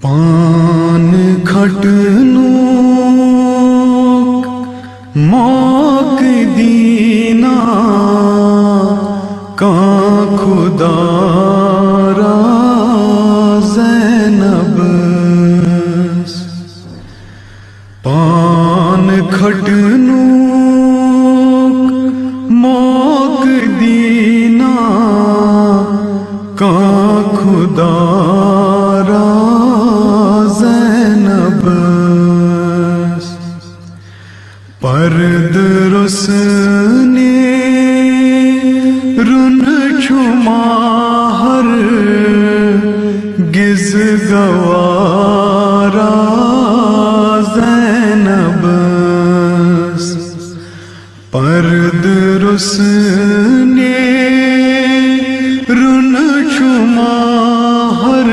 پان کھٹنوک موک دینا کان خدا را زینب پان کھٹنوک موک دینا کان خدا پرد رسنے رن چھماہر گز گوارا زینب پرد رسنے رن چھماہر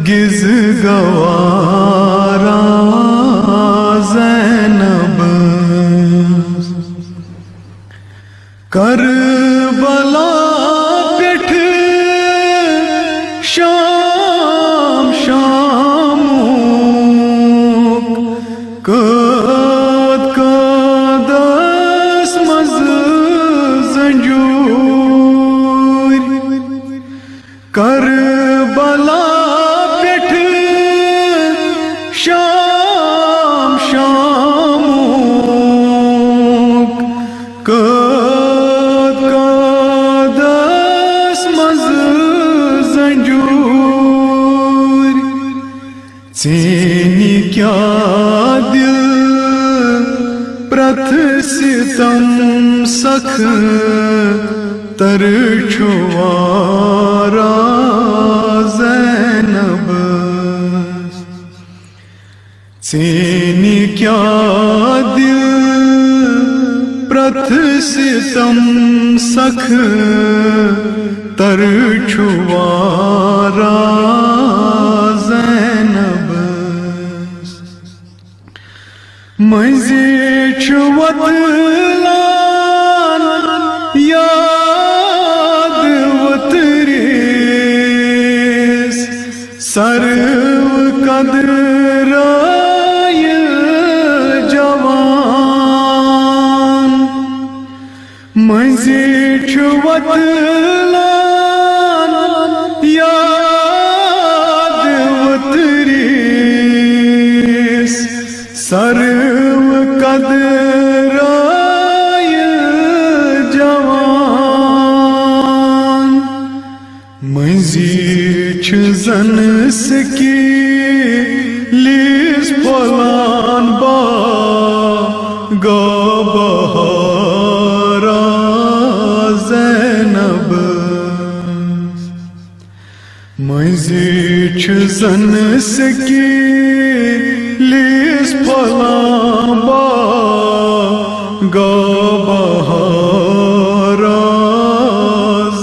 گز گوارا زینب کربلا پٹھ شام شاموک قد قدس مز زنجور کربلا پٹھ شام شاموک قد قدس مز زنجور چینی کیا دل پرتھ ستم سکھ تر چھوارا زینب چینی کیا دل پرتھ ستم سکھ تر چھوارا زینب مزی چھوت لان یاد وطریس سرو قدر مزی چھوت لان یاد وطریس سرو قدر جوان مزی چھ زن سکی لیس پلان با گا بہارا زینب مزی چھ زن سکی لیس پلان با گا بہارا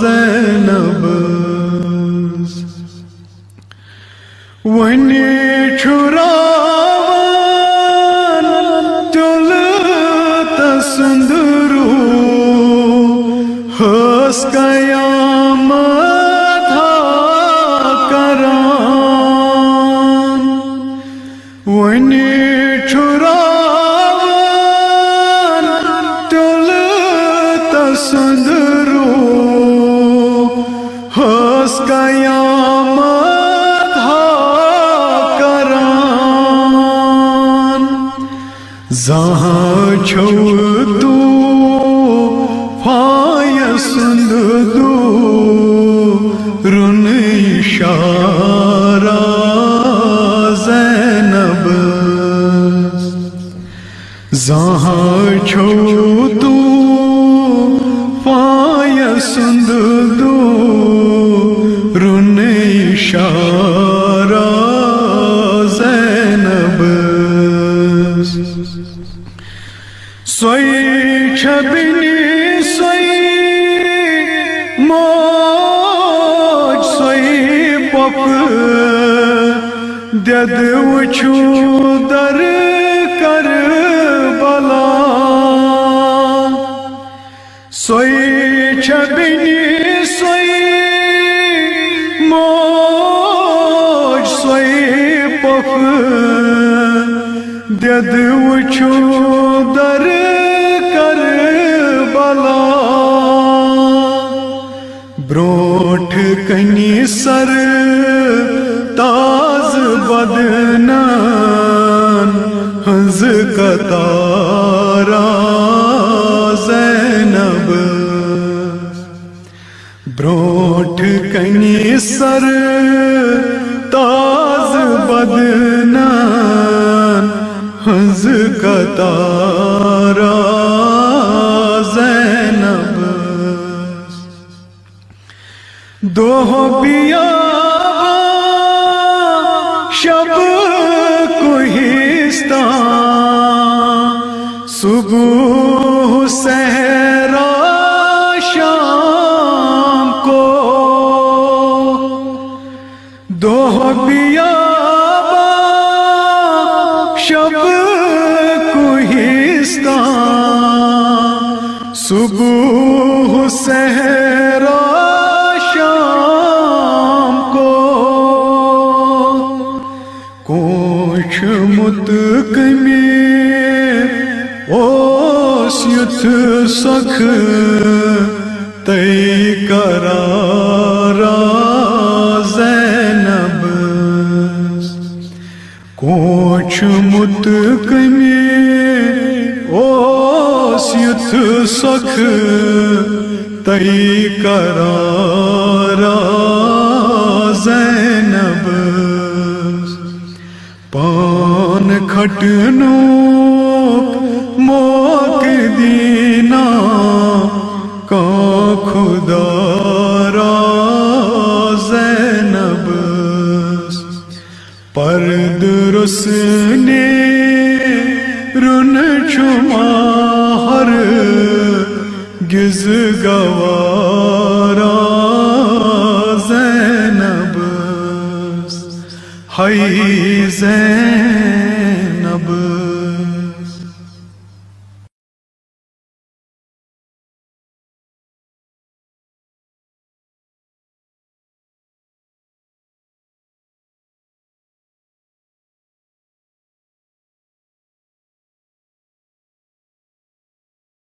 زینب ونی چھراوان تل تسندرو ہس قیامت کران ونی چھراوان تل تسندرو ہس قیامت کران زہاں چھو تو سند دو رن اشارہ زینب زہاں چھو تو پای سند دو رن اشارہ زینب سوئی چھبنی سوئی موج سوئی پپ دد وچھو در کربلا سوئی چھبنی سوئی موج بف دید وچھو در کربلا بروٹھ کنی سر تاز بدنان ہنز کتارا زینب بروٹھ کنی سر تاز بدنان ہنز کتارا زینب دوہ بیاباں شب کوہستان صبح صحرا شام کو دوہ بیاباں شب کوہستان صبح صحرا کوش متکمی اوس یتھ سکھ تی کرارا زینب کوش متکمی اوس یتھ سکھ تی کرارا زینب پان کھٹنو موک دینا کا خدا را زینب پرد رسنے رن چھماہر گز گوارا زینب ہائی زینب